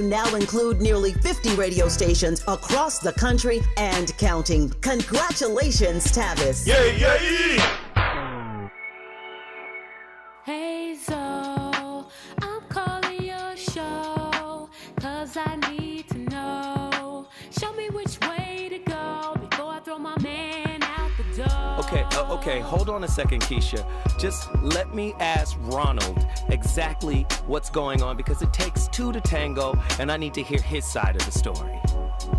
Now include nearly 50 radio stations across the country and counting. Congratulations, Tavis. Yeah. Hey, so I'm calling your show, 'cause I need to know. Show me which way to go before I throw my man out the door. Okay, hold on a second, Keisha. Just let me ask Ronald exactly what's going on, because it takes two to tango, and I need to hear his side of the story.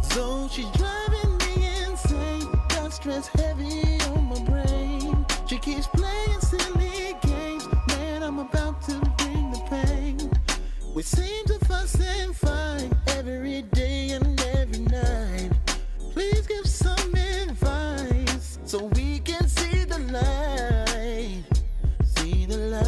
So she's driving me insane, got stress heavy on my brain. She keeps playing silly games, man, I'm about to bring the pain. We seem to fuss and fight every day and every night. Please give some advice so we can see the light, see the light.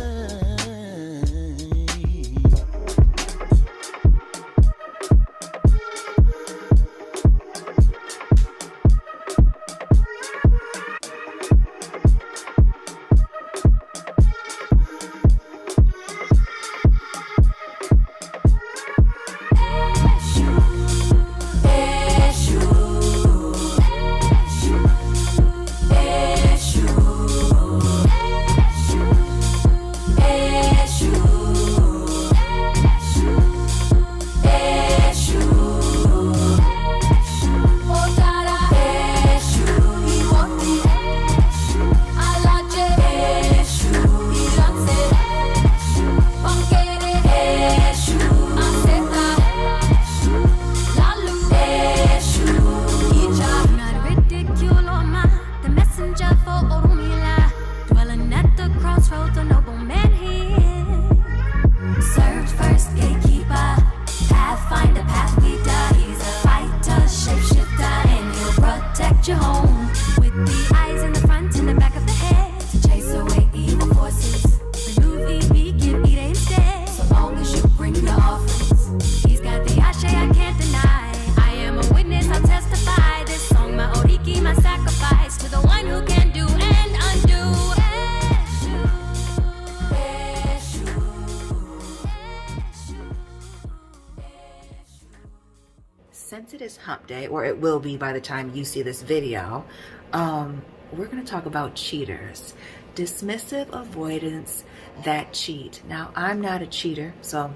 Since it is hump day, or it will be by the time you see this video, we're going to talk about cheaters. Dismissive avoidance that cheat. Now, I'm not a cheater, so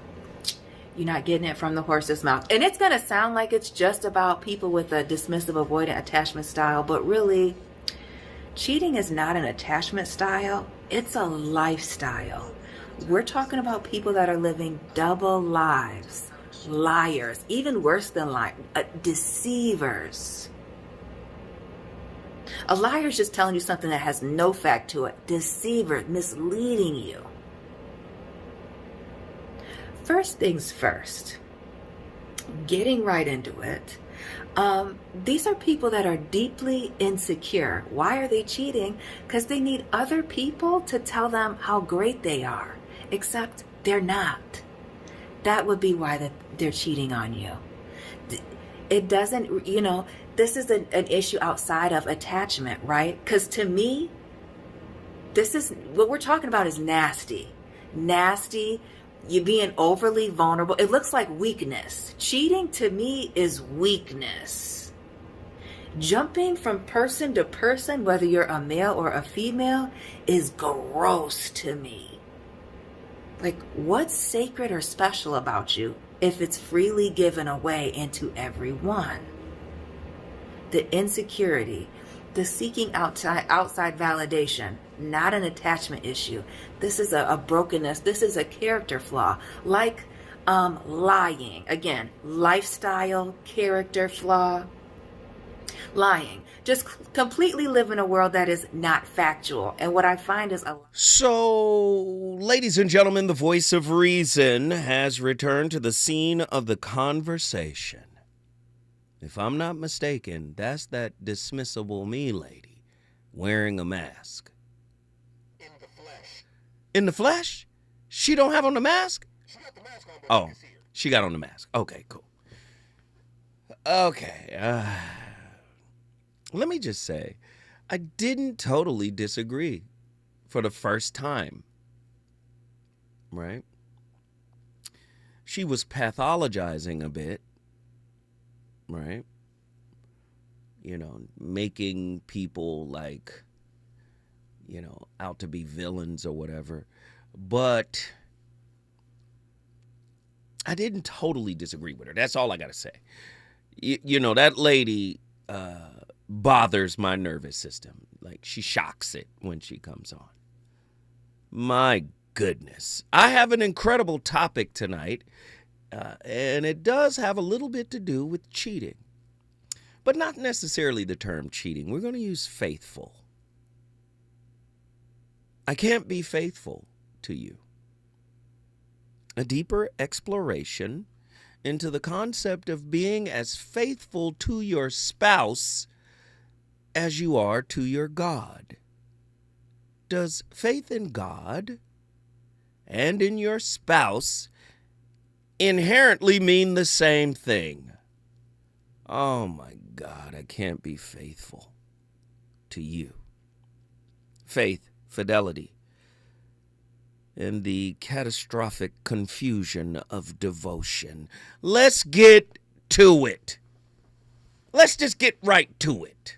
you're not getting it from the horse's mouth. And it's going to sound like it's just about people with a dismissive avoidant attachment style, but really, cheating is not an attachment style. It's a lifestyle. We're talking about people that are living double lives. Liars, even worse than deceivers. A liar is just telling you something that has no fact to it. Deceiver, misleading you. First things first, getting right into it. These are people that are deeply insecure. Why are they cheating? Because they need other people to tell them how great they are, except they're not. That would be why they're cheating on you. It doesn't, this is an issue outside of attachment, right? Because to me, this is, what we're talking about is nasty. Nasty, you being overly vulnerable. It looks like weakness. Cheating to me is weakness. Jumping from person to person, whether you're a male or a female, is gross to me. Like, what's sacred or special about you if it's freely given away into everyone? The insecurity, the seeking outside validation, not an attachment issue. This is a brokenness. This is a character flaw. Like lying. Again, lifestyle, character flaw. Lying. Just completely live in a world that is not factual. And what I find is So, ladies and gentlemen, the voice of reason has returned to the scene of the conversation. If I'm not mistaken, that's that dismissible me lady wearing a mask. In the flesh. In the flesh? She don't have on the mask? She got the mask on, but Oh, she got on the mask. Okay, cool. Okay, let me just say, I didn't totally disagree for the first time, right? she was pathologizing a bit, right? You know, making people like, you know, out to be villains or whatever. But I didn't totally disagree with her. That's all I got to say. You know, that lady bothers my nervous system. Like, she shocks it when she comes on. My goodness. I have an incredible topic tonight, and it does have a little bit to do with cheating. But not necessarily the term cheating. We're going to use faithful. I can't be faithful to you. A deeper exploration into the concept of being as faithful to your spouse as you are to your God. Does faith in God and in your spouse inherently mean the same thing? Oh my God, I can't be faithful to you. Faith, fidelity, and the catastrophic confusion of devotion. Let's get to it. Let's just get right to it.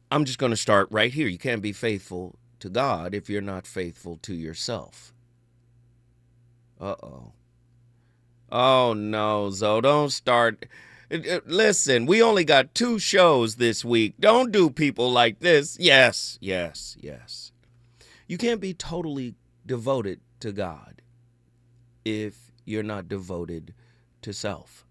I'm just going to start right here. You can't be faithful to God if you're not faithful to yourself. Uh-oh. Oh, no, Zoe, don't start. Listen, we only got 2 shows this week. Don't do people like this. Yes. You can't be totally devoted to God if you're not devoted to self.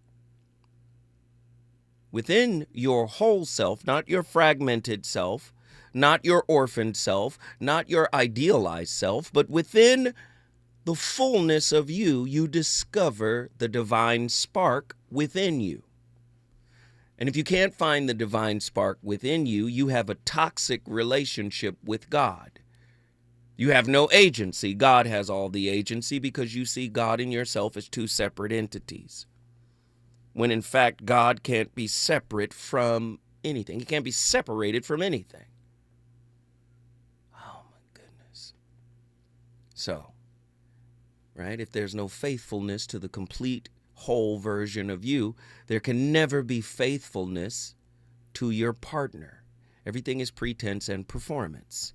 Within your whole self, not your fragmented self, not your orphaned self, not your idealized self, but within the fullness of you, you discover the divine spark within you. And if you can't find the divine spark within you, you have a toxic relationship with God. You have no agency. God has all the agency because you see God and yourself as 2 separate entities. When in fact, God can't be separate from anything. He can't be separated from anything. Oh my goodness. So, right, if there's no faithfulness to the complete whole version of you, there can never be faithfulness to your partner. Everything is pretense and performance.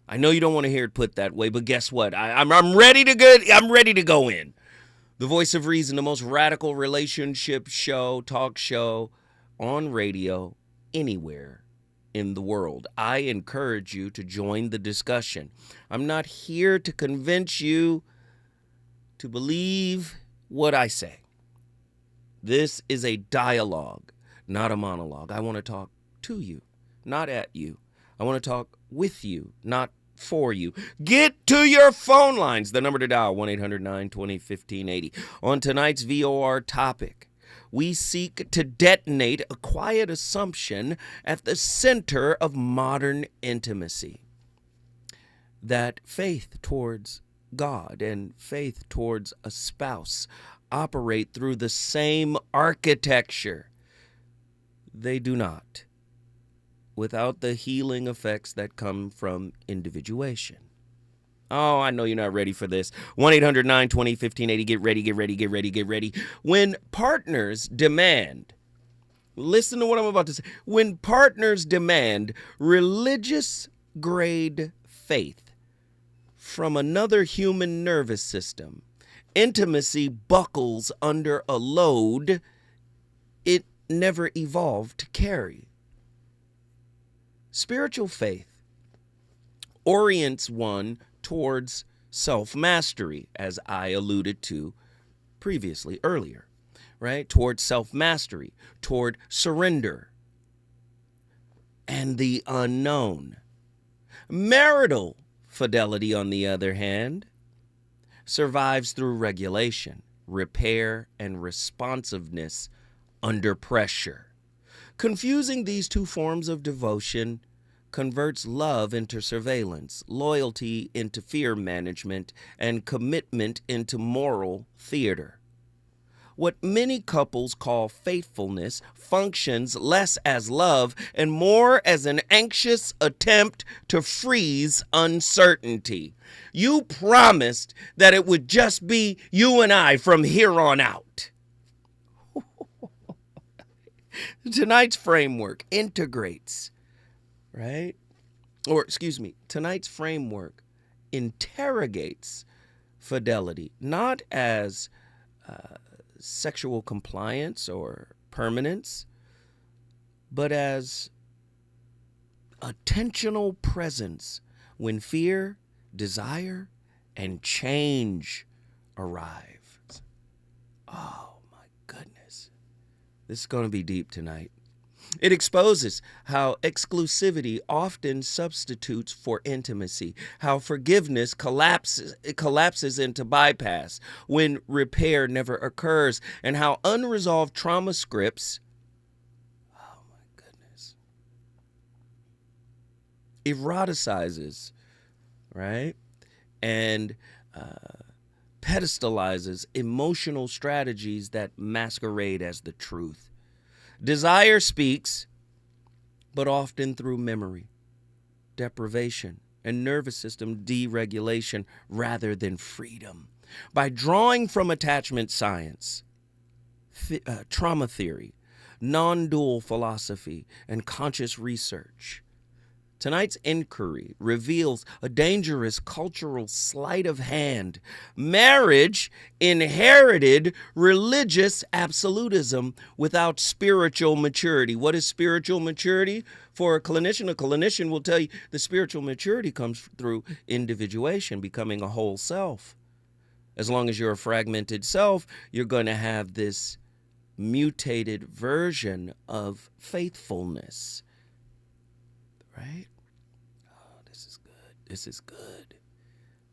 I know you don't want to hear it put that way, but guess what? I'm ready to go. I'm ready to go in. The Voice of Reason, the most radical relationship show, talk show on radio anywhere in the world. I encourage you to join the discussion. I'm not here to convince you to believe what I say. This is a dialogue, not a monologue. I want to talk to you, not at you. I want to talk with you, not for you. Get to your phone lines. The number to dial, 1-800-920-1580. On tonight's VOR topic, we seek to detonate a quiet assumption at the center of modern intimacy, that faith towards God and faith towards a spouse operate through the same architecture. They do not, without the healing effects that come from individuation. Oh, I know you're not ready for this. 1-800-920-1580. Get ready, get ready, get ready, get ready. When partners demand, listen to what I'm about to say. When partners demand religious grade faith from another human nervous system, intimacy buckles under a load it never evolved to carry. Spiritual faith orients one towards self-mastery, as I alluded to previously, earlier, right? Towards self-mastery, toward surrender, and the unknown. Marital fidelity, on the other hand, survives through regulation, repair, and responsiveness under pressure. Confusing these 2 forms of devotion converts love into surveillance, loyalty into fear management, and commitment into moral theater. what many couples call faithfulness functions less as love and more as an anxious attempt to freeze uncertainty. You promised that it would just be you and I from here on out. Tonight's framework integrates, right? Or, excuse me, tonight's framework interrogates fidelity, not as sexual compliance or permanence, but as attentional presence when fear, desire, and change arrive. Oh my goodness. This is going to be deep tonight. It exposes how exclusivity often substitutes for intimacy, how forgiveness collapses into bypass when repair never occurs, and how unresolved trauma scripts, oh my goodness, eroticizes, right? And pedestalizes emotional strategies that masquerade as the truth. Desire speaks, but often through memory, deprivation, and nervous system deregulation rather than freedom. By drawing from attachment science, trauma theory, non-dual philosophy, and conscious research, tonight's inquiry reveals a dangerous cultural sleight of hand. Marriage inherited religious absolutism without spiritual maturity. What is spiritual maturity? For a clinician will tell you the spiritual maturity comes through individuation, becoming a whole self. As long as you're a fragmented self, you're going to have this mutated version of faithfulness. Right? Oh, this is good. This is good.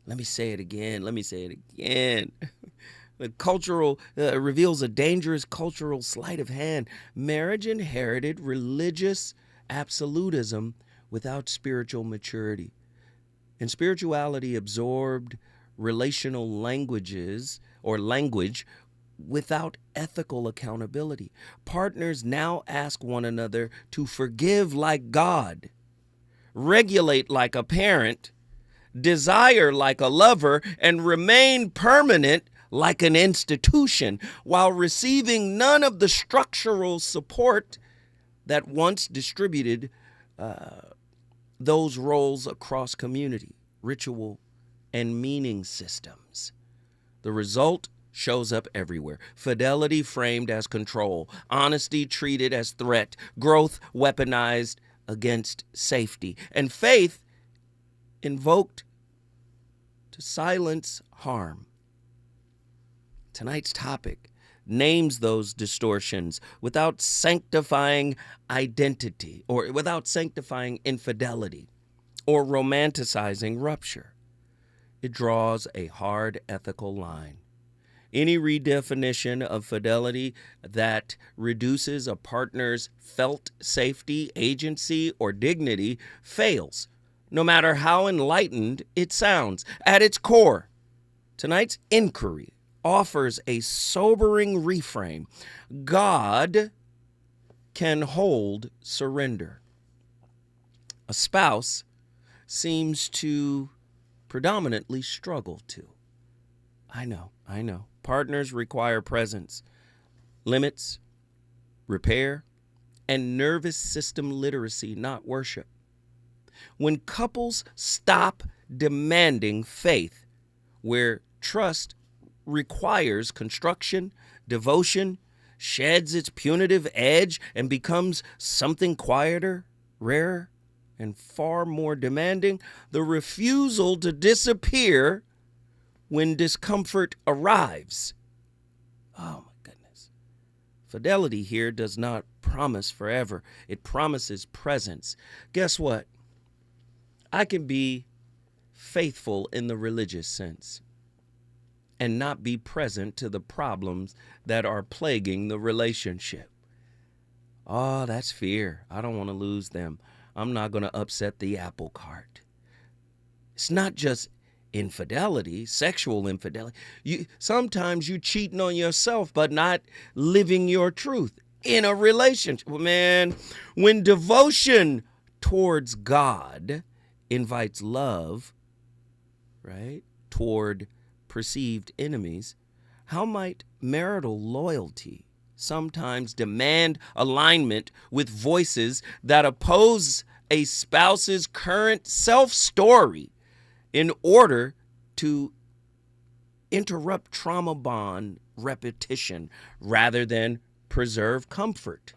Let me say it again. The cultural reveals a dangerous cultural sleight of hand. Marriage inherited religious absolutism without spiritual maturity. And spirituality absorbed relational language without ethical accountability. Partners now ask one another to forgive like God, regulate like a parent, desire like a lover, and remain permanent like an institution, while receiving none of the structural support that once distributed those roles across community, ritual, and meaning systems. The result shows up everywhere. Fidelity framed as control, honesty treated as threat, growth weaponized against safety, and faith invoked to silence harm. Tonight's topic names those distortions without sanctifying identity or without sanctifying infidelity or romanticizing rupture. It draws a hard ethical line. Any redefinition of fidelity that reduces a partner's felt safety, agency, or dignity fails, no matter how enlightened it sounds. At its core, tonight's inquiry offers a sobering reframe. God can hold surrender. A spouse seems to predominantly struggle to. I know. Partners require presence, limits, repair, and nervous system literacy, not worship. When couples stop demanding faith, where trust requires construction, devotion, sheds its punitive edge, and becomes something quieter, rarer, and far more demanding, the refusal to disappear when discomfort arrives. Oh my goodness. Fidelity here does not promise forever. It promises presence. Guess what? I can be faithful in the religious sense and not be present to the problems that are plaguing the relationship. Oh, that's fear. I don't want to lose them. I'm not going to upset the apple cart. It's not just infidelity, sexual infidelity. Sometimes you cheating on yourself, but not living your truth in a relationship. Man, when devotion towards God invites love, right, toward perceived enemies, how might marital loyalty sometimes demand alignment with voices that oppose a spouse's current self-story in order to interrupt trauma bond repetition rather than preserve comfort?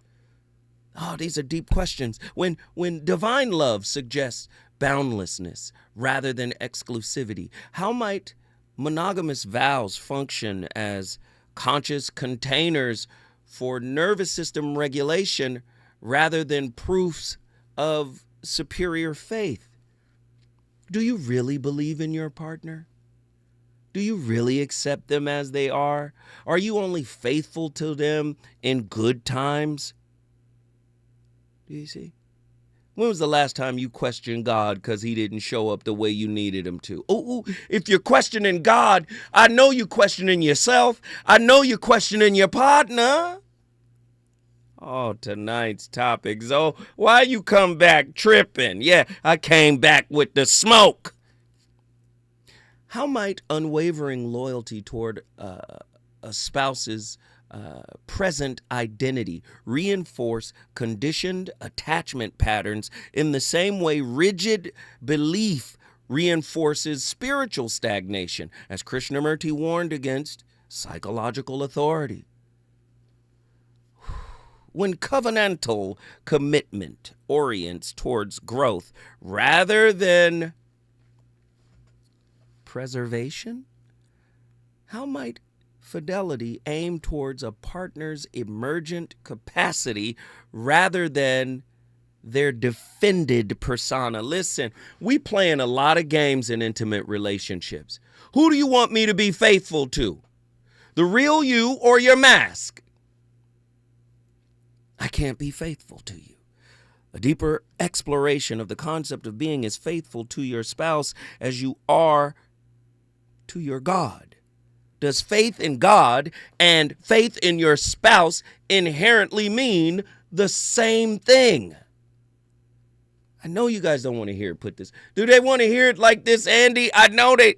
Oh, these are deep questions. When divine love suggests boundlessness rather than exclusivity, how might monogamous vows function as conscious containers for nervous system regulation rather than proofs of superior faith? Do you really believe in your partner? Do you really accept them as they are? Are you only faithful to them in good times? Do you see? When was the last time you questioned God because he didn't show up the way you needed him to? Ooh, if you're questioning God, I know you're questioning yourself. I know you're questioning your partner. Oh, tonight's topic, Zoe. Why you come back tripping? Yeah, I came back with the smoke. How might unwavering loyalty toward a spouse's present identity reinforce conditioned attachment patterns in the same way rigid belief reinforces spiritual stagnation, as Krishnamurti warned against psychological authority? When covenantal commitment orients towards growth rather than preservation, how might fidelity aim towards a partner's emergent capacity rather than their defended persona? Listen, we playing a lot of games in intimate relationships. Who do you want me to be faithful to? The real you or your mask? I can't be faithful to you. A deeper exploration of the concept of being as faithful to your spouse as you are to your God. Does faith in God and faith in your spouse inherently mean the same thing? I know you guys don't want to hear it put this. Do they want to hear it like this, Andy? I know they.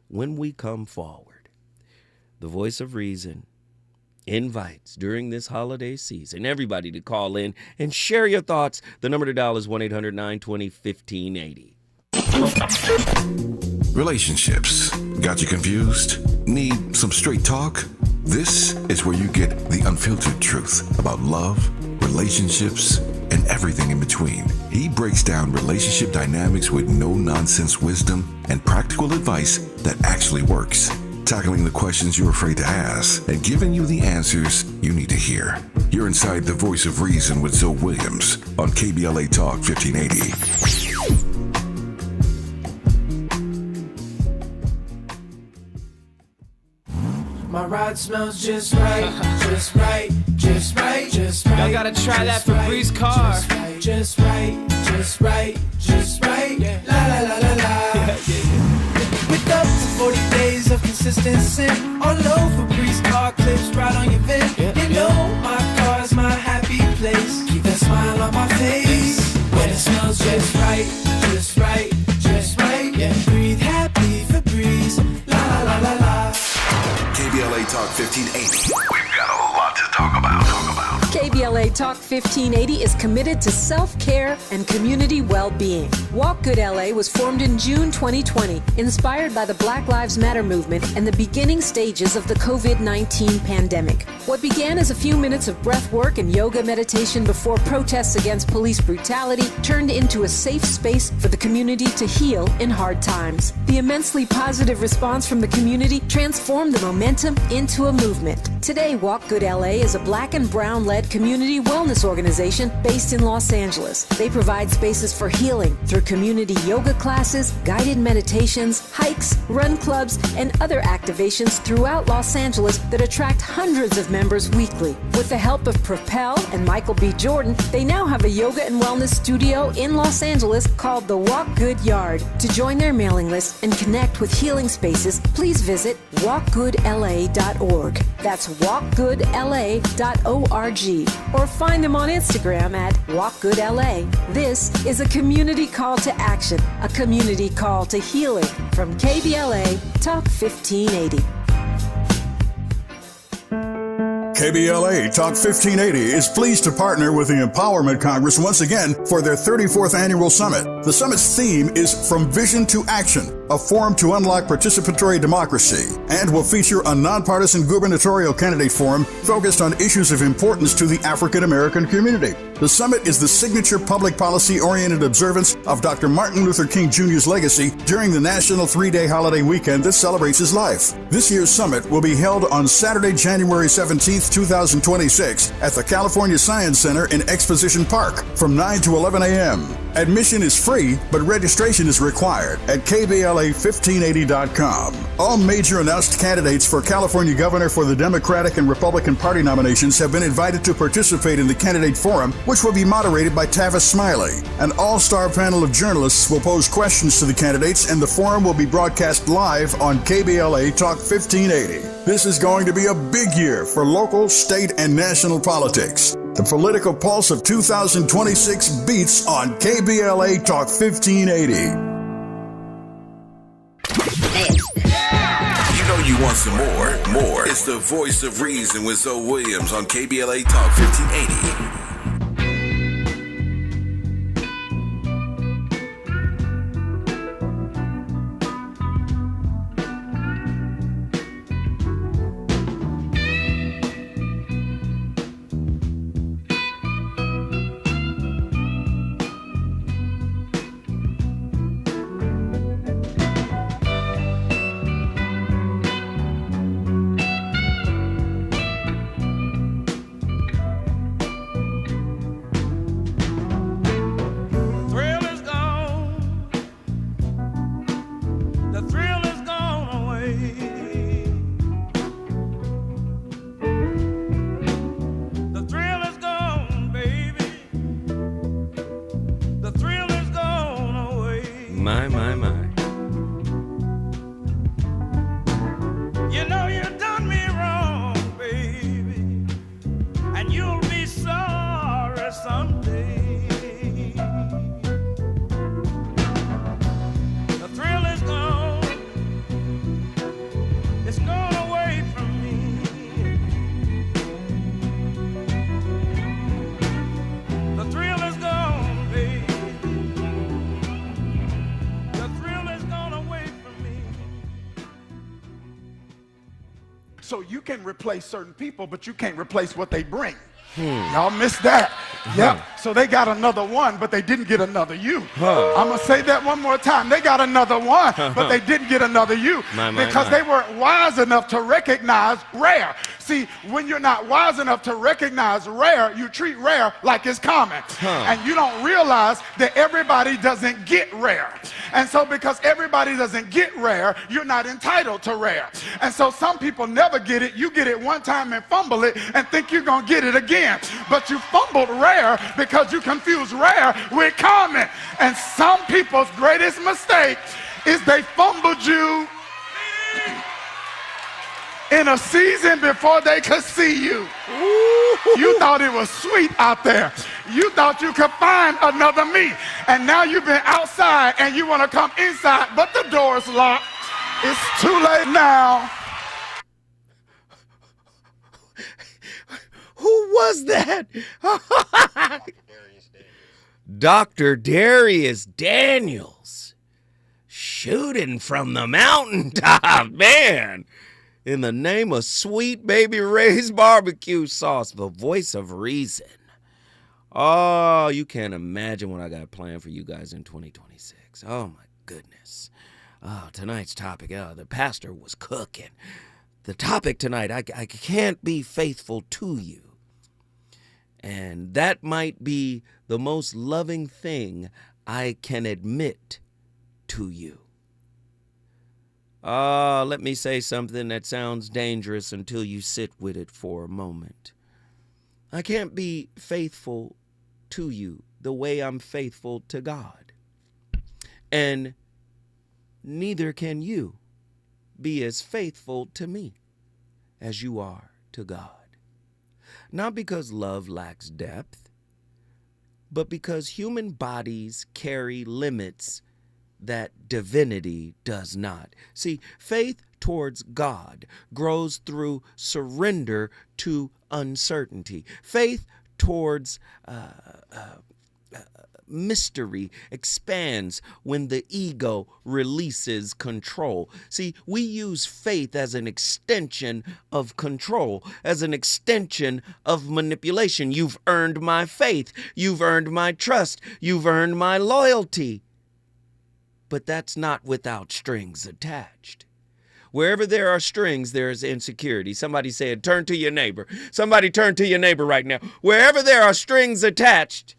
When we come forward, the voice of reason invites during this holiday season everybody to call in and share your thoughts. The number to dial is 1-800-920-1580. Relationships. Got you confused? Need some straight talk? This is where you get the unfiltered truth about love, relationships, and everything in between. He breaks down relationship dynamics with no-nonsense wisdom and practical advice that actually works. Tackling the questions you're afraid to ask and giving you the answers you need to hear. You're inside the voice of reason with Zoe Williams on KBLA Talk 1580. My ride smells just right, just right, just right, just right. Y'all gotta try that Febreze car. Just right, just right, just right. La la la la la. With up to 40 days of consistency, all over Febreze car clips right on your vid. You know my car's my happy place. Keep that smile on my face when it smells just right, just right, just right. Yeah, breathe happy Febreze. La la la la la. KBLA Talk 1580. We've got a lot to talk about. KBLA Talk 1580 is committed to self-care and community well-being. Walk Good LA was formed in June 2020, inspired by the Black Lives Matter movement and the beginning stages of the COVID-19 pandemic. What began as a few minutes of breath work and yoga meditation before protests against police brutality turned into a safe space for the community to heal in hard times. The immensely positive response from the community transformed the momentum into a movement. Today, Walk Good LA is a black and brown-led community wellness organization based in Los Angeles. They provide spaces for healing through community yoga classes, guided meditations, hikes, run clubs, and other activations throughout Los Angeles that attract hundreds of members weekly. With the help of Propel and Michael B. Jordan, they now have a yoga and wellness studio in Los Angeles called the Walk Good Yard. To join their mailing list and connect with healing spaces, please visit walkgoodla.org. That's walkgoodla.org. Or find them on Instagram at walkgoodla. This is a community call to action, a community call to healing from KBLA Talk 1580. KBLA Talk 1580 is pleased to partner with the Empowerment Congress once again for their 34th annual summit. The summit's theme is From Vision to Action, a forum to unlock participatory democracy, and will feature a nonpartisan gubernatorial candidate forum focused on issues of importance to the African American community. The summit is the signature public policy-oriented observance of Dr. Martin Luther King Jr.'s legacy during the national 3-day holiday weekend that celebrates his life. This year's summit will be held on Saturday, January 17th, 2026 at the California Science Center in Exposition Park from 9 to 11 a.m. Admission is free, but registration is required at KBLA1580.com. All major announced candidates for California governor for the Democratic and Republican Party nominations have been invited to participate in the candidate forum, which will be moderated by Tavis Smiley. An all-star panel of journalists will pose questions to the candidates, and the forum will be broadcast live on KBLA Talk 1580. This is going to be a big year for local, state, and national politics. The political pulse of 2026 beats on KBLA Talk 1580. You know you want some more. It's the voice of reason with Zoe Williams on KBLA Talk 1580. So you can replace certain people, but you can't replace what they bring. Y'all missed that. Yep. So they got another one, but they didn't get another you. I'm going to say that one more time. They got another one, but they didn't get another you because they weren't wise enough to recognize rare. See, when you're not wise enough to recognize rare, you treat rare like it's common. And you don't realize that everybody doesn't get rare. And so because everybody doesn't get rare, you're not entitled to rare. And so some people never get it. You get it one time and fumble it and think you're going to get it again. But you fumbled rare because you confuse rare with common. And some people's greatest mistake is they fumbled you in a season before they could see you. You thought it was sweet out there. You thought you could find another me. And now you've been outside and you want to come inside, but the door's locked. It's too late now. Who was that? Dr. Darius Daniels. Shooting from the mountaintop, man. In the name of Sweet Baby Ray's barbecue sauce, the voice of reason. Oh, you can't imagine what I got planned for you guys in 2026. Oh, my goodness. Oh, tonight's topic, the pastor was cooking. The topic tonight, I can't be faithful to you. And that might be the most loving thing I can admit to you. Let me say something that sounds dangerous until you sit with it for a moment. I can't be faithful to you the way I'm faithful to God. And neither can you be as faithful to me as you are to God. Not because love lacks depth, but because human bodies carry limits that divinity does not. See, faith towards God grows through surrender to uncertainty. Faith towards mystery expands when the ego releases control. See, we use faith as an extension of control, as an extension of manipulation. You've earned my faith. You've earned my trust. You've earned my loyalty. But that's not without strings attached. Wherever there are strings, there is insecurity. Somebody said, turn to your neighbor. Somebody turn to your neighbor right now. Wherever there are strings attached,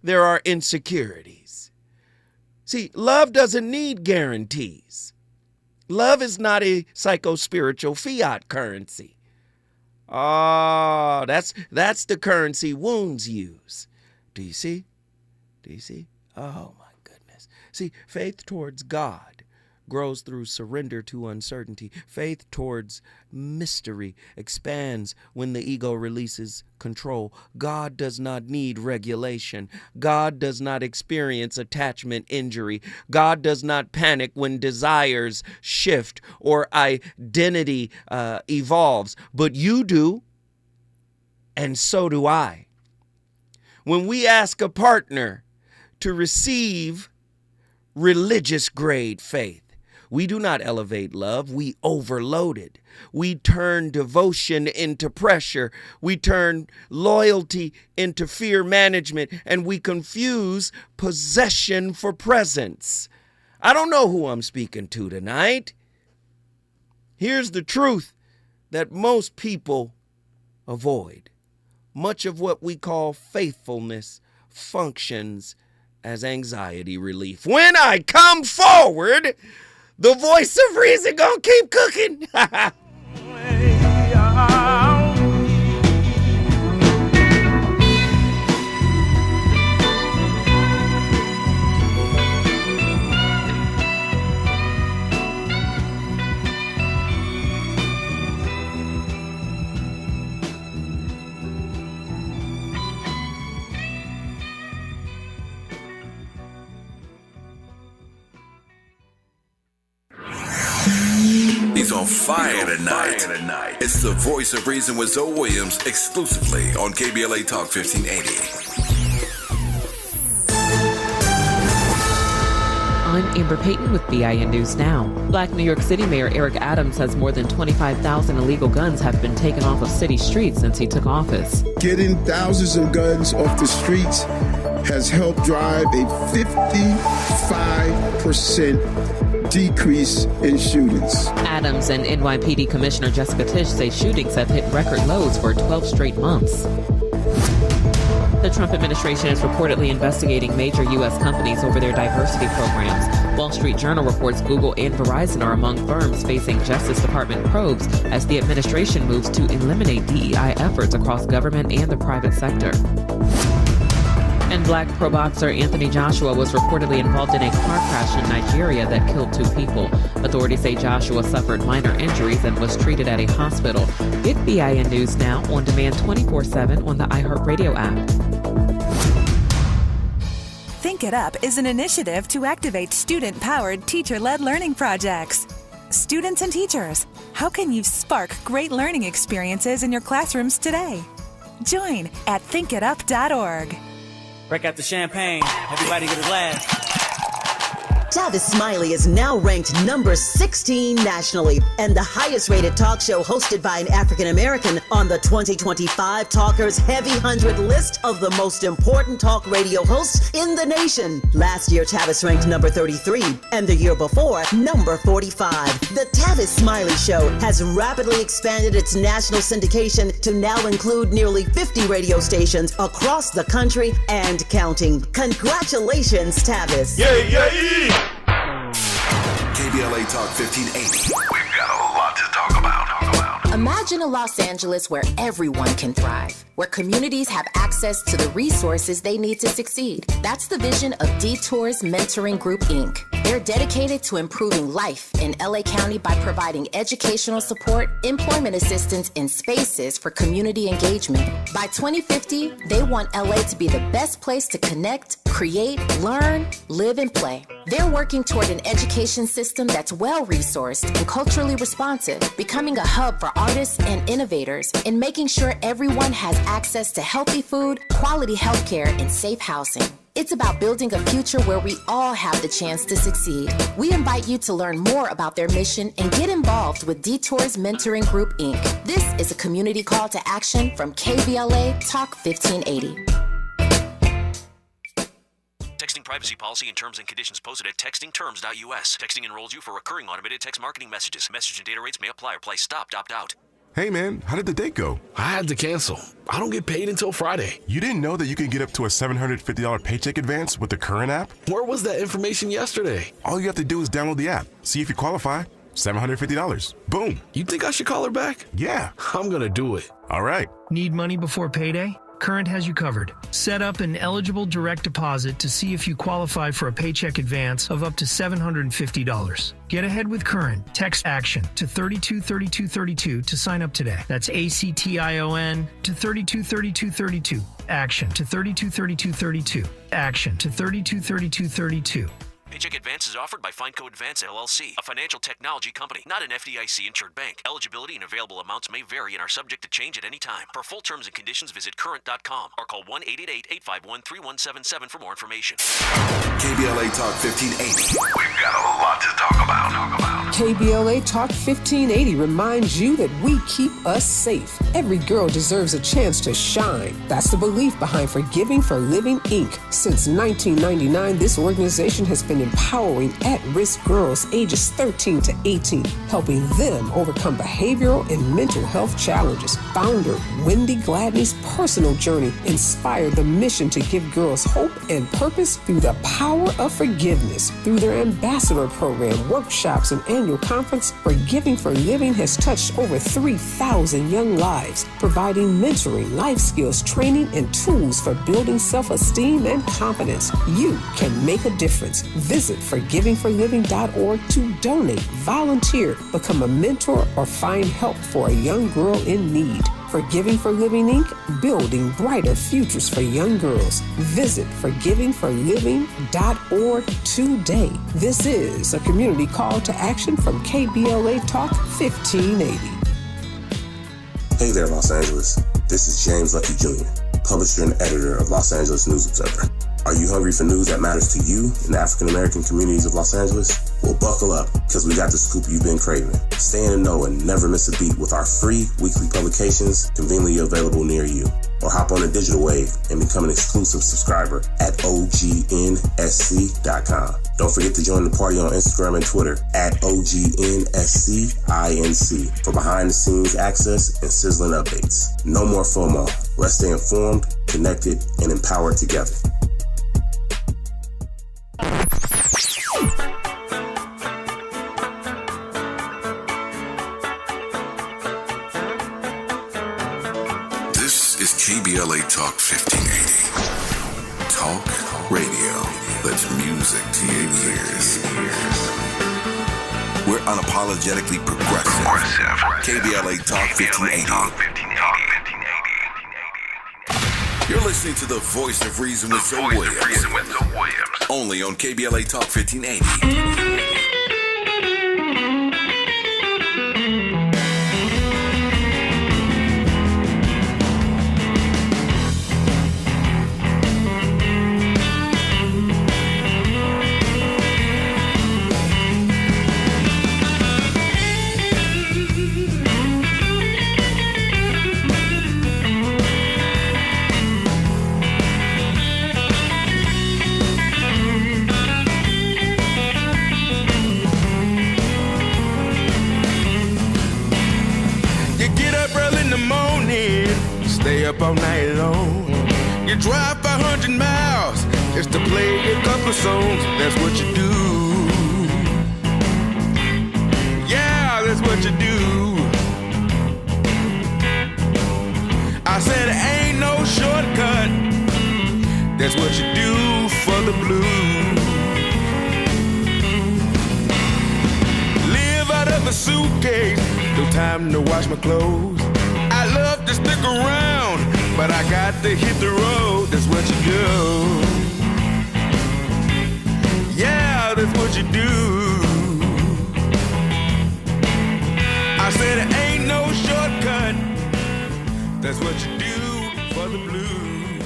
there are insecurities. See, love doesn't need guarantees. Love is not a psycho-spiritual fiat currency. Oh, that's the currency wounds use. Do you see? Do you see? Oh, my goodness. See, faith towards God grows through surrender to uncertainty. Faith towards mystery expands when the ego releases control. God does not need regulation. God does not experience attachment injury. God does not panic when desires shift or identity evolves. But you do, and so do I. When we ask a partner to receive religious grade faith, we do not elevate love, we overload it. We turn devotion into pressure. We turn loyalty into fear management, and we confuse possession for presence. I don't know who I'm speaking to tonight. Here's the truth that most people avoid. Much of what we call faithfulness functions as anxiety relief. When I come forward, the voice of reason gonna keep cooking. He's on fire tonight. It's the Voice of Reason with Zoe Williams, exclusively on KBLA Talk 1580. I'm Amber Payton with BIN News Now. Black New York City Mayor Eric Adams says more than 25,000 illegal guns have been taken off of city streets since he took office. Getting thousands of guns off the streets has helped drive a 55% decrease in shootings. Adams and NYPD Commissioner Jessica Tisch say shootings have hit record lows for 12 straight months. The Trump administration is reportedly investigating major U.S. companies over their diversity programs. Wall Street Journal reports Google and Verizon are among firms facing Justice Department probes as the administration moves to eliminate DEI efforts across government and the private sector. And black pro boxer Anthony Joshua was reportedly involved in a car crash in Nigeria that killed 2 people. Authorities say Joshua suffered minor injuries and was treated at a hospital. Get BIN News Now on demand 24/7 on the iHeartRadio app. Think It Up is an initiative to activate student-powered, teacher-led learning projects. Students and teachers, how can you spark great learning experiences in your classrooms today? Join at thinkitup.org. Break out the champagne. Everybody get a glass. Tavis Smiley is now ranked number 16 nationally and the highest rated talk show hosted by an African American on the 2025 Talkers Heavy 100 list of the most important talk radio hosts in the nation. Last year, Tavis ranked number 33 and the year before, number 45. The Tavis Smiley Show has rapidly expanded its national syndication to now include nearly 50 radio stations across the country and counting. Congratulations, Tavis. KBLA KBLA Talk 1580. We've got a lot to talk about. Imagine a Los Angeles where everyone can thrive, where communities have access to the resources they need to succeed. That's the vision of Detours Mentoring Group, Inc. They're dedicated to improving life in LA County by providing educational support, employment assistance, and spaces for community engagement. By 2050, they want LA to be the best place to connect, create, learn, live, and play. They're working toward an education system that's well-resourced and culturally responsive, becoming a hub for artists and innovators, and making sure everyone has access to healthy food, quality healthcare, and safe housing. It's about building a future where we all have the chance to succeed. We invite you to learn more about their mission and get involved with Detours Mentoring Group, Inc. This is a community call to action from KBLA Talk 1580. Texting privacy policy and terms and conditions posted at textingterms.us. Texting enrolls you for recurring automated text marketing messages. Message and data rates may apply or place stopped, opt out. Hey man, how did the date go? I had to cancel. I don't get paid until Friday. You didn't know that you can get up to a $750 paycheck advance with the Current app? Where was that information yesterday? All you have to do is download the app, see if you qualify. $750. Boom. You think I should call her back? Yeah. I'm gonna do it. All right. Need money before payday? Current has you covered. Set up an eligible direct deposit to see if you qualify for a paycheck advance of up to $750. Get ahead with Current. Text ACTION to 323232 to sign up today. That's ACTION to 323232. ACTION to 323232. ACTION to 323232. Paycheck advance is offered by Fineco Advance LLC, a financial technology company, not an FDIC-insured bank. Eligibility and available amounts may vary and are subject to change at any time. For full terms and conditions, visit current.com or call 1-888-851-3177 for more information. KBLA Talk 1580. We've got a lot to talk about. KBLA Talk 1580 reminds you that we keep us safe. Every girl deserves a chance to shine. That's the belief behind Forgiving for Living, Inc. Since 1999, this organization has been empowering at-risk girls ages 13 to 18, helping them overcome behavioral and mental health challenges. Founder Wendy Gladney's personal journey inspired the mission to give girls hope and purpose through the power of forgiveness. Through their ambassador program, workshops, and annual conference, Forgiving for Living has touched over 3,000 young lives, providing mentoring, life skills, training, and tools for building self-esteem and confidence. You can make a difference. Visit forgivingforliving.org to donate, volunteer, become a mentor, or find help for a young girl in need. Forgiving for Living, Inc., building brighter futures for young girls. Visit forgivingforliving.org today. This is a community call to action from KBLA Talk 1580. Hey there, Los Angeles. This is James Lucky Jr., publisher and editor of Los Angeles News Observer. Are you hungry for news that matters to you in the African-American communities of Los Angeles? Well, buckle up, because we got the scoop you've been craving. Stay in the know and never miss a beat with our free weekly publications conveniently available near you. Or hop on the digital wave and become an exclusive subscriber at OGNSC.com. Don't forget to join the party on Instagram and Twitter at OGNSCINC for behind-the-scenes access and sizzling updates. No more FOMO. Let's stay informed, connected, and empowered together. This is KBLA Talk 1580. Talk radio that's music to your ears. We're unapologetically progressive. KBLA Talk 1580. You're listening to the voice of reason with Zoe Williams. Only on KBLA Talk 1580. Stay up all night long. You drive 500 miles just to play a couple songs. That's what you do. what you do. I said, ain't no shortcut. That's what you do for the blues. Live out of a suitcase, no time to wash my clothes. I love to stick around, but I got to hit the road. That's what you do. Yeah, that's what you do. I said it ain't no shortcut. That's what you do for the blues.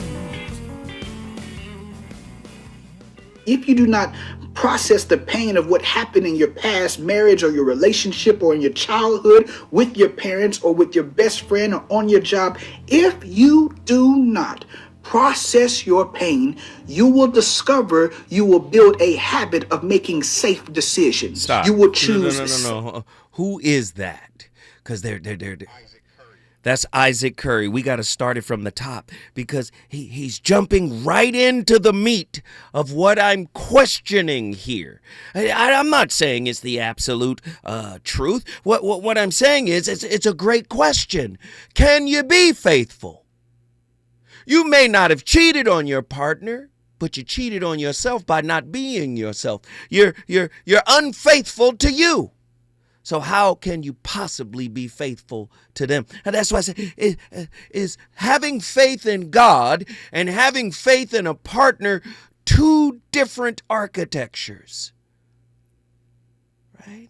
If you do not process the pain of what happened in your past marriage or your relationship or in your childhood with your parents or with your best friend or on your job, if you do not process your pain, you will discover you will build a habit of making safe decisions. Stop. You will choose. No. Who is that? Because they're that's Isaac Curry. We got to start it from the top because he's jumping right into the meat of what I'm questioning here. I'm not saying it's the absolute truth. What I'm saying is it's a great question. Can you be faithful? You may not have cheated on your partner, but you cheated on yourself by not being yourself. You're unfaithful to you. So how can you possibly be faithful to them? And that's why I say is having faith in God and having faith in a partner two different architectures. Right?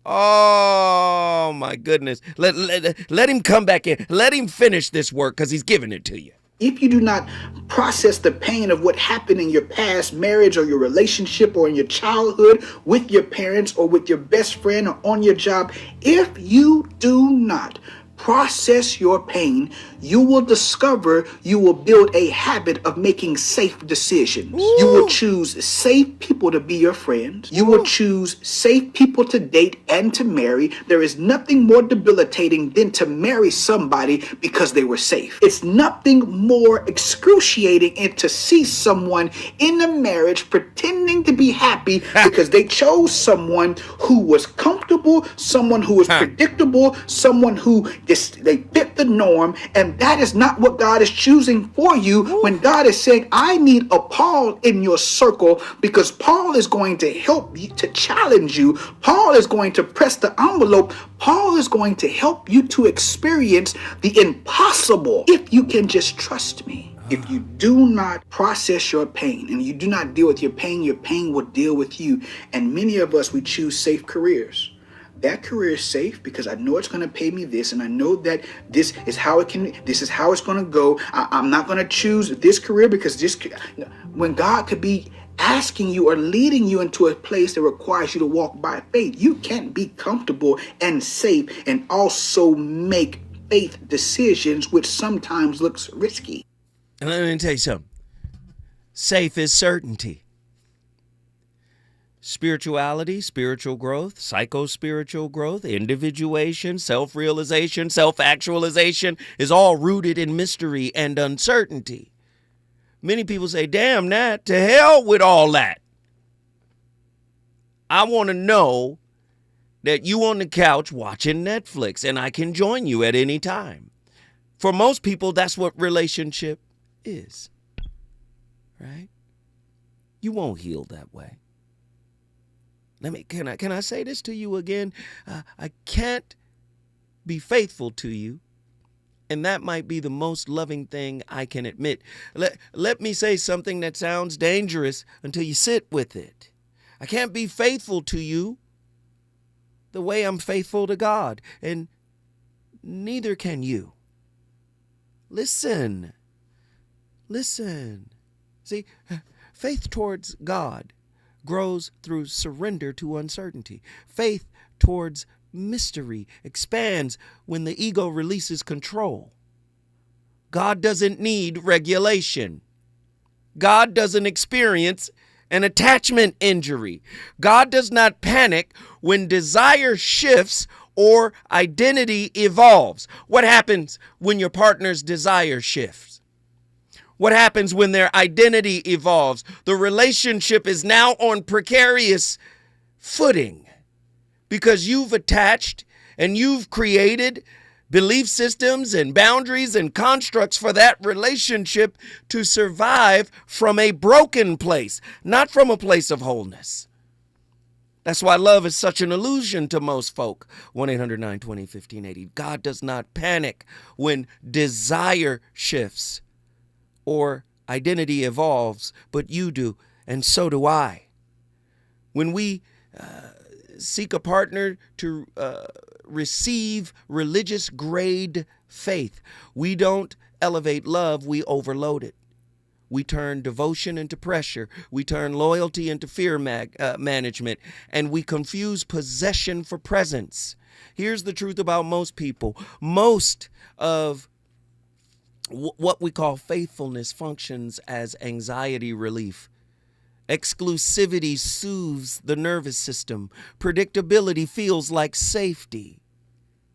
Oh my goodness. Let him come back in. Let him finish this work because he's giving it to you. If you do not process the pain of what happened in your past marriage or your relationship or in your childhood with your parents or with your best friend or on your job, if you do not process your pain, you will discover you will build a habit of making safe decisions. Ooh. You will choose safe people to be your friends. You will choose safe people to date and to marry. There is nothing more debilitating than to marry somebody because they were safe. It's nothing more excruciating than to see someone in a marriage pretending to be happy because they chose someone who was comfortable, someone who was predictable, someone who they fit the norm, and that is not what God is choosing for you. When God is saying, I need a Paul in your circle because Paul is going to help you, to challenge you. Paul is going to press the envelope. Paul is going to help you to experience the impossible if you can just trust me. If you do not process your pain and you do not deal with your pain will deal with you. And many of us, we choose safe careers. That career is safe because I know it's going to pay me this, and I know that this is how it's going to go. I'm not going to choose this career because when God could be asking you or leading you into a place that requires you to walk by faith. You can't be comfortable and safe and also make faith decisions, which sometimes looks risky. And let me tell you something. Safe is certainty. Spirituality, spiritual growth, psycho-spiritual growth, individuation, self-realization, self-actualization is all rooted in mystery and uncertainty. Many people say, damn that, to hell with all that. I want to know that you on the couch watching Netflix and I can join you at any time. For most people, that's what relationship is. Right? You won't heal that way. Can I say this to you again? I can't be faithful to you, and that might be the most loving thing I can admit. Let me say something that sounds dangerous until you sit with it. I can't be faithful to you the way I'm faithful to God, and neither can you. Listen. See, faith towards God grows through surrender to uncertainty. Faith towards mystery expands when the ego releases control. God doesn't need regulation. God doesn't experience an attachment injury. God does not panic when desire shifts or identity evolves. What happens when your partner's desire shifts? What happens when their identity evolves? The relationship is now on precarious footing because you've attached And you've created belief systems and boundaries and constructs for that relationship to survive from a broken place, not from a place of wholeness. That's why love is such an illusion to most folk. 1-800-920-1580. God does not panic when desire shifts or identity evolves, but you do, and so do I. When we seek a partner to receive religious grade faith, we don't elevate love, we overload it. We turn devotion into pressure. We turn loyalty into fear management, and we confuse possession for presence. Here's the truth about most people. Most of what we call faithfulness functions as anxiety relief. Exclusivity soothes the nervous system. Predictability feels like safety,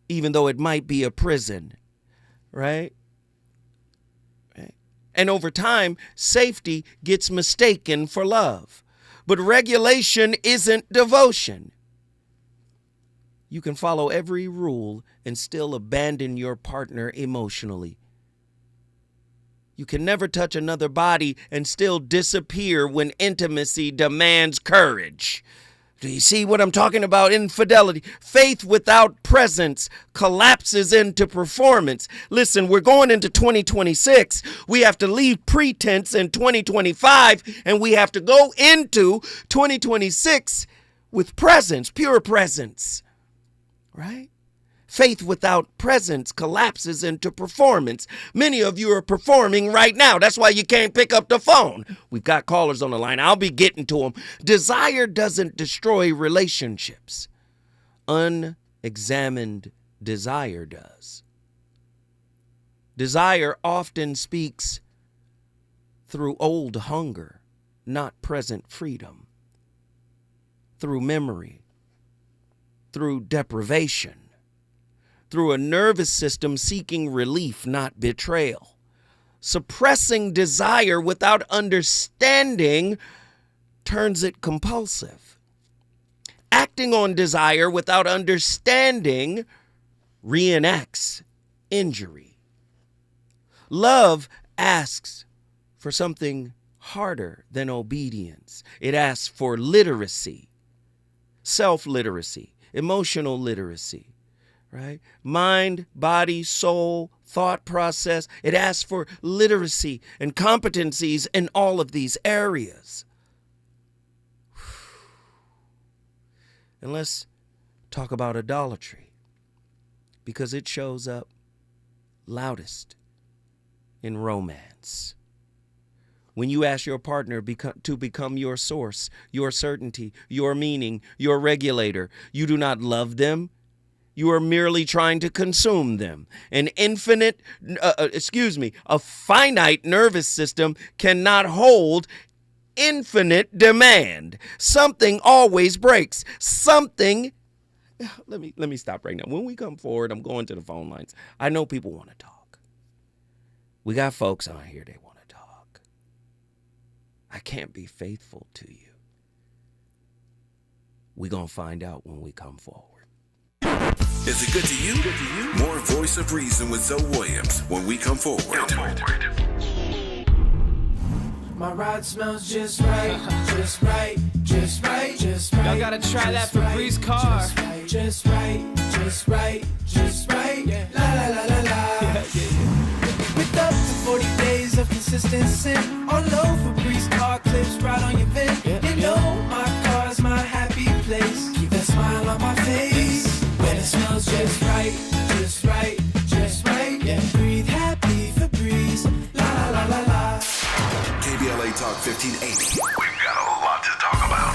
even though it might be a prison, right? And over time, safety gets mistaken for love. But regulation isn't devotion. You can follow every rule and still abandon your partner emotionally. You can never touch another body and still disappear when intimacy demands courage. Do you see what I'm talking about? Infidelity. Faith without presence collapses into performance. Listen, we're going into 2026. We have to leave pretense in 2025, and we have to go into 2026 with presence, pure presence, right? Faith without presence collapses into performance. Many of you are performing right now. That's why you can't pick up the phone. We've got callers on the line. I'll be getting to them. Desire doesn't destroy relationships. Unexamined desire does. Desire often speaks through old hunger, not present freedom. Through memory, through deprivation. Through a nervous system seeking relief, not betrayal. Suppressing desire without understanding turns it compulsive. Acting on desire without understanding reenacts injury. Love asks for something harder than obedience. It asks for literacy, self-literacy, emotional literacy. Right? Mind, body, soul, thought process. It asks for literacy and competencies in all of these areas. And let's talk about idolatry, because it shows up loudest in romance. When you ask your partner to become your source, your certainty, your meaning, your regulator, you do not love them. You are merely trying to consume them. A finite nervous system cannot hold infinite demand. Something always breaks. Let me stop right now. When we come forward, I'm going to the phone lines. I know people want to talk. We got folks on here, they want to talk. I can't be faithful to you. We're going to find out when we come forward. Is it good to you? More Voice of Reason with Zoe Williams when we come forward. My ride smells just right, just right, just right, just right. Y'all gotta try that Febreze car. Just right, just right, just right. La la la la la. With up to 40 days of consistency. On low Febreze car clips right on your vent. You know my car's my happy place. Keep that smile on my face. When it smells just right, just right, just right. Yeah, breathe happy Febreze. La la la la la. KBLA Talk 1580. We've got a lot to talk about.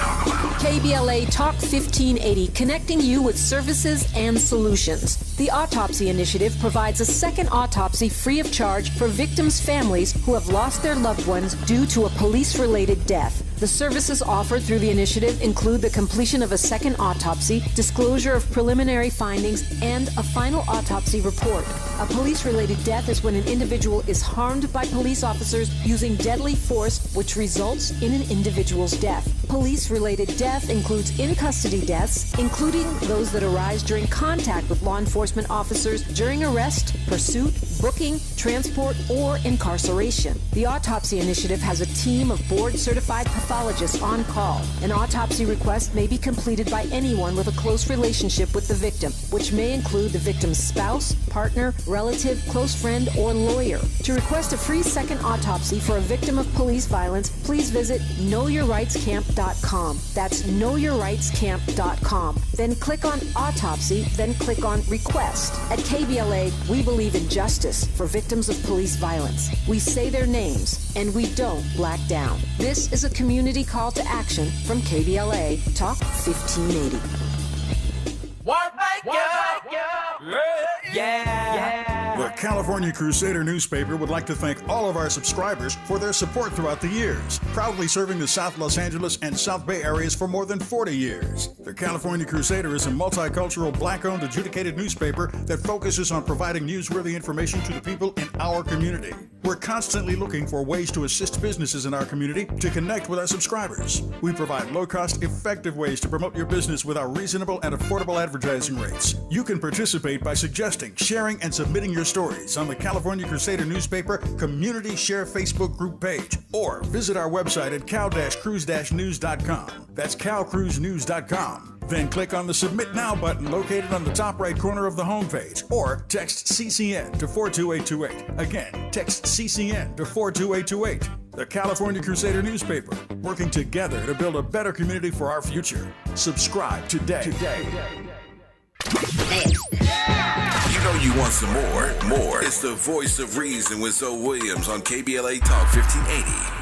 KBLA Talk 1580, connecting you with services and solutions. The Autopsy Initiative provides a second autopsy free of charge for victims' families who have lost their loved ones due to a police-related death. The services offered through the initiative include the completion of a second autopsy, disclosure of preliminary findings, and a final autopsy report. A police-related death is when an individual is harmed by police officers using deadly force, which results in an individual's death. Police-related death includes in-custody deaths, including those that arise during contact with law enforcement officers during arrest, pursuit, booking, transport, or incarceration. The Autopsy Initiative has a team of board-certified pathologists on call. An autopsy request may be completed by anyone with a close relationship with the victim, which may include the victim's spouse, partner, relative, close friend, or lawyer. To request a free second autopsy for a victim of police violence, please visit knowyourrightscamp.com. That's knowyourrightscamp.com. Then click on Autopsy, then click on Request. At KBLA, we believe in justice for victims of police violence. We say their names, and we don't black down. This is a community call to action from KBLA Talk 1580. The California Crusader newspaper would like to thank all of our subscribers for their support throughout the years, proudly serving the South Los Angeles and South Bay areas for more than 40 years. The California Crusader is a multicultural, black-owned, adjudicated newspaper that focuses on providing newsworthy information to the people in our community. We're constantly looking for ways to assist businesses in our community to connect with our subscribers. We provide low-cost, effective ways to promote your business with our reasonable and affordable advertising rates. You can participate by suggesting, sharing, and submitting your stories on the California Crusader newspaper Community Share Facebook group page, or visit our website at cal-cruise-news.com. That's calcruisenews.com. Then click on the Submit Now button located on the top right corner of the homepage, or text CCN to 42828. Again, text CCN to 42828. The California Crusader newspaper, working together to build a better community for our future. Subscribe today. You know you want some more. It's the Voice of Reason with Zoe Williams on KBLA Talk 1580.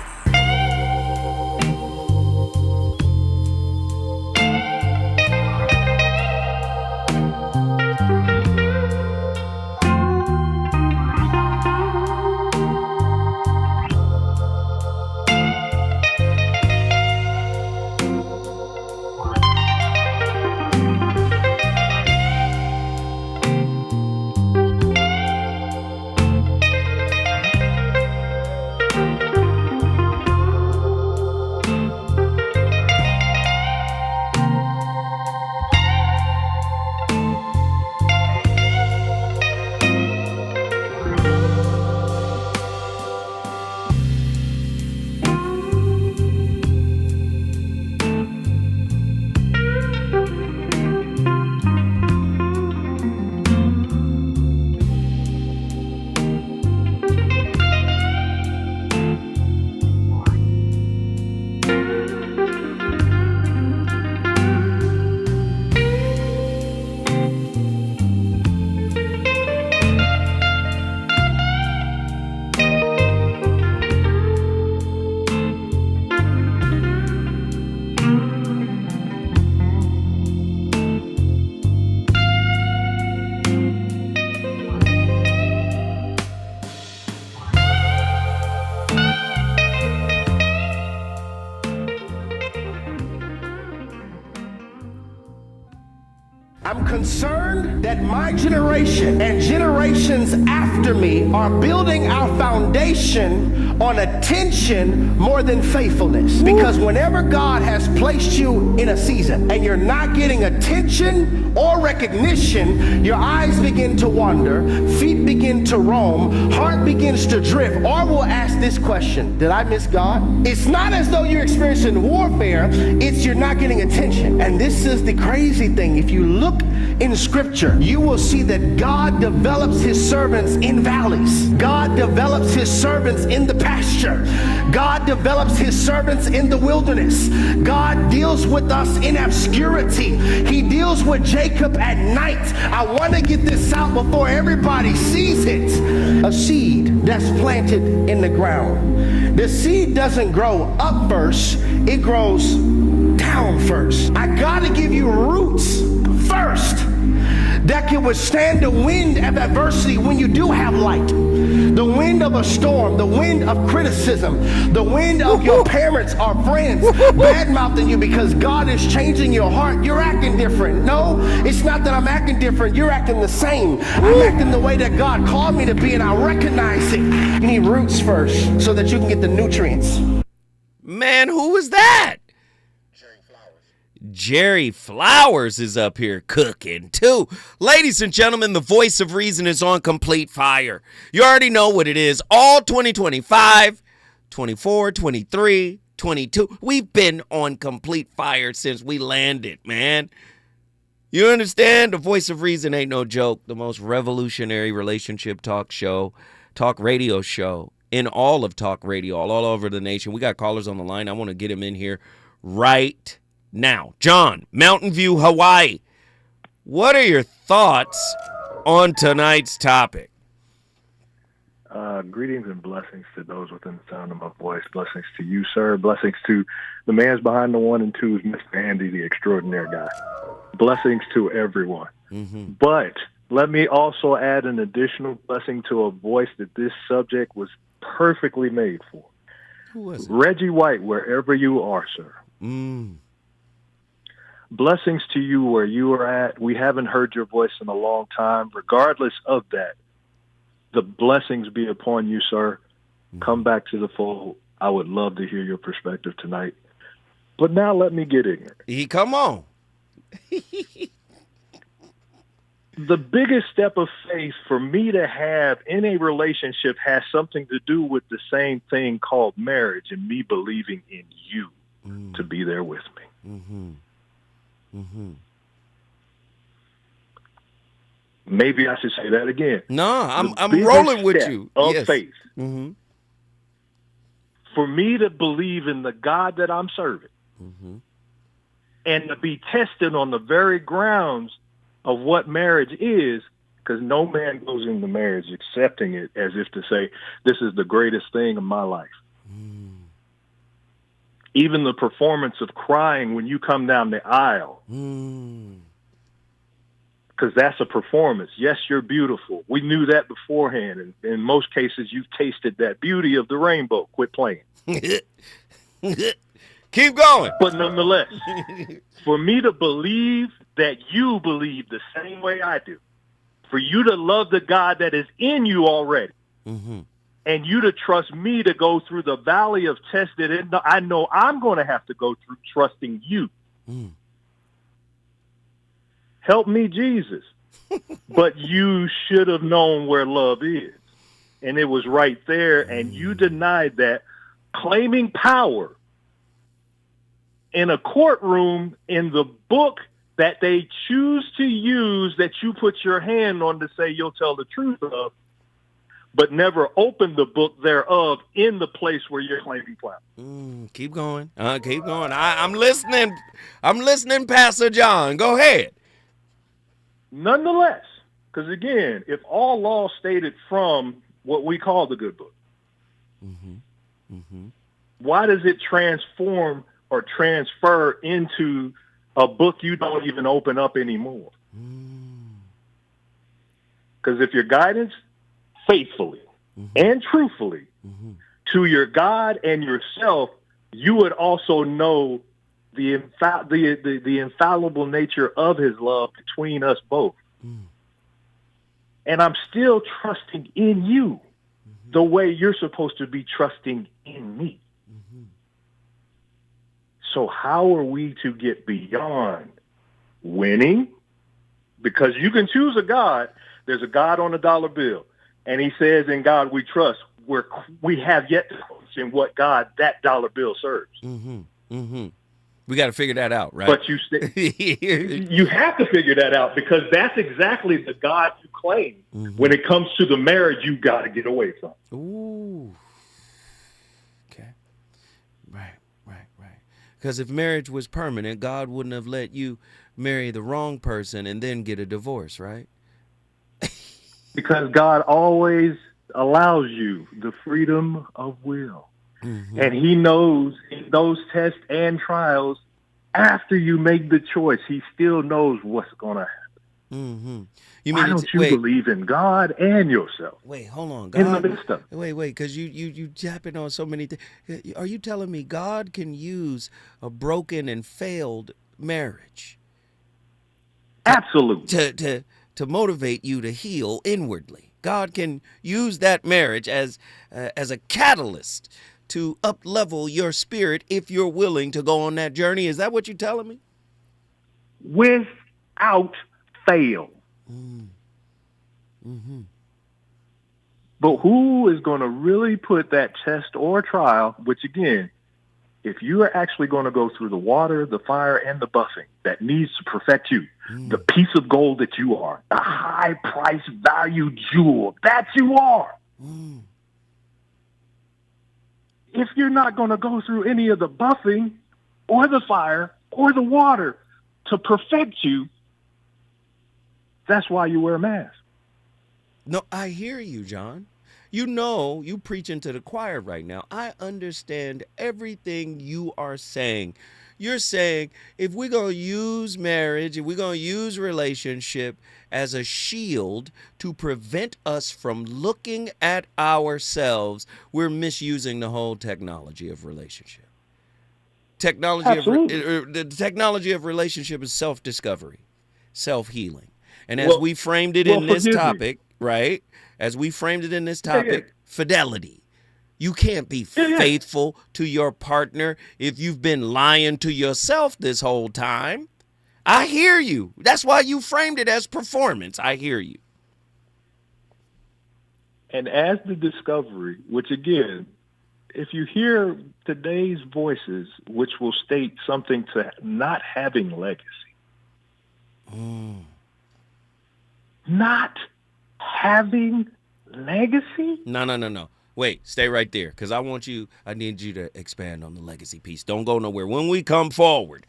I'm concerned that my generation and generations after me are building our foundation on attention more than faithfulness. Because whenever God has placed you in a season and you're not getting attention or recognition, your eyes begin to wander, feet begin to roam, heart begins to drift, or we'll ask this question: did I miss God? It's not as though you're experiencing warfare, it's you're not getting attention. And this is the crazy thing. If you look in scripture, you will see that God develops his servants in valleys. God develops his servants in the pasture. God develops his servants in the wilderness. God deals with us in obscurity. He deals with Jacob at night. I want to get this out before everybody sees it. A seed that's planted in the ground. The seed doesn't grow up first, it grows down first. I gotta give you roots first that can withstand the wind of adversity when you do have light. the wind of a storm, the wind of criticism, the wind of your parents or friends bad-mouthing you because God is changing your heart. You're acting different. No, it's not that I'm acting different. You're acting the same. I'm acting the way that God called me to be, and I recognize it. You need roots first so that you can get the nutrients. Man, who was that? Jerry Flowers is up here cooking too. Ladies and gentlemen, the voice of reason is on complete fire. You already know what it is. All 2025, 24, 23, 22. We've been on complete fire since we landed, man. You understand? The voice of reason ain't no joke. The most revolutionary relationship talk radio show in all of talk radio, all over the nation. We got callers on the line. I want to get him in here right now. John, Mountain View, Hawaii. What are your thoughts on tonight's topic? Greetings and blessings to those within the sound of my voice. Blessings to you, sir. Blessings to the man's behind the 1 and 2, Mr. Andy, the extraordinary guy. Blessings to everyone. Mm-hmm. But let me also add an additional blessing to a voice that this subject was perfectly made for. Who was it? Reggie White, wherever you are, sir. Blessings to you where you are at. We haven't heard your voice in a long time. Regardless of that, the blessings be upon you, sir. Come back to the fold. I would love to hear your perspective tonight. But now let me get ignorant. Come on. The biggest step of faith for me to have in a relationship has something to do with the same thing called marriage and me believing in you to be there with me. Mm-hmm. Mm-hmm. Maybe I should say that again. No, I'm rolling with you. Of yes. faith. Mm-hmm. For me to believe in the God that I'm serving and to be tested on the very grounds of what marriage is, because no man goes into marriage accepting it as if to say, this is the greatest thing in my life. Even the performance of crying when you come down the aisle, because that's a performance. Yes, you're beautiful. We knew that beforehand. And in most cases, you've tasted that beauty of the rainbow. Quit playing. Keep going. But nonetheless, for me to believe that you believe the same way I do, for you to love the God that is in you already, and you to trust me to go through the valley of tests that I know I'm going to have to go through, trusting you. Help me, Jesus. But you should have known where love is. And it was right there, and you denied that, claiming power in a courtroom in the book that they choose to use, that you put your hand on to say you'll tell the truth of, but never opened the book thereof in the place where you're claiming power. Keep going. Keep going. I'm listening. I'm listening, Pastor John. Go ahead. Nonetheless, because again, if all law stated from what we call the good book, why does it transform or transfer into a book you don't even open up anymore? Because if your guidance faithfully and truthfully to your God and yourself, you would also know the infallible nature of his love between us both. And I'm still trusting in you the way you're supposed to be trusting in me. So how are we to get beyond winning? Because you can choose a God. There's a God on a dollar bill. And he says, in God we trust. We have yet to question what God that dollar bill serves. We got to figure that out, right? But you have to figure that out, because that's exactly the God you claim when it comes to the marriage you got to get away from. Ooh. Okay. Right. Because if marriage was permanent, God wouldn't have let you marry the wrong person and then get a divorce, right? Because God always allows you the freedom of will. And he knows in those tests and trials, after you make the choice, he still knows what's going to happen. Mm-hmm. Why don't you believe in God and yourself? Wait, hold on. God, in the midst of it. Wait, because you tapping on so many things. Are you telling me God can use a broken and failed marriage? Absolutely. To motivate you to heal inwardly. God can use that marriage as a catalyst to up-level your spirit if you're willing to go on that journey. Is that what you're telling me? Without fail. Mm-hmm. But who is going to really put that test or trial, which again, if you are actually going to go through the water, the fire, and the buffing that needs to perfect you, the piece of gold that you are, the high price value jewel that you are. If you're not going to go through any of the buffing or the fire or the water to perfect you, that's why you wear a mask. No, I hear you, John. You know, you preaching to the choir right now. I understand everything you are saying. You're saying if we're going to use marriage, if we're going to use relationship as a shield to prevent us from looking at ourselves, we're misusing the whole technology of relationship. The technology of relationship is self-discovery, self-healing. And as we framed it in this topic, right? As we framed it in this topic, fidelity. You can't be faithful to your partner if you've been lying to yourself this whole time. I hear you. That's why you framed it as performance. I hear you. And as the discovery, which again, if you hear today's voices, which will state something to not having legacy. Not having legacy? No. Wait, stay right there, because I need you to expand on the legacy piece. Don't go nowhere. When we come forward,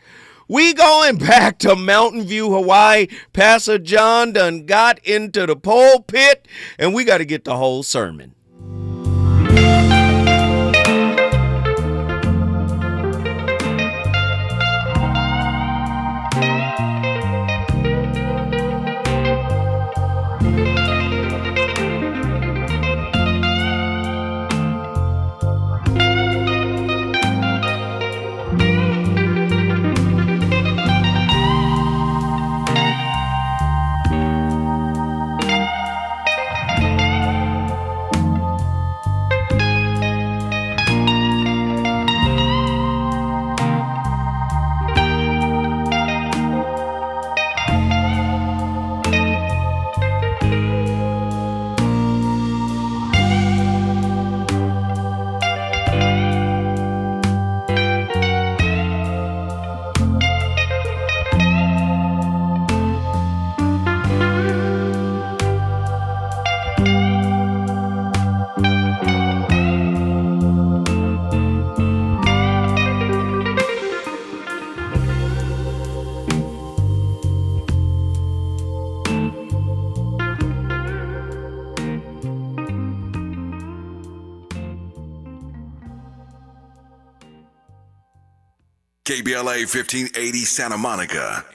we going back to Mountain View, Hawaii. Pastor John done got into the pulpit, and we got to get the whole sermon. KBLA 1580 Santa Monica.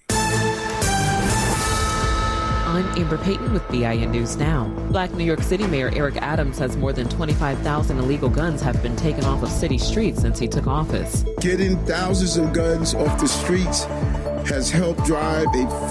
I'm Amber Payton with BIN News Now. Black New York City Mayor Eric Adams says more than 25,000 illegal guns have been taken off of city streets since he took office. Getting thousands of guns off the streets has helped drive a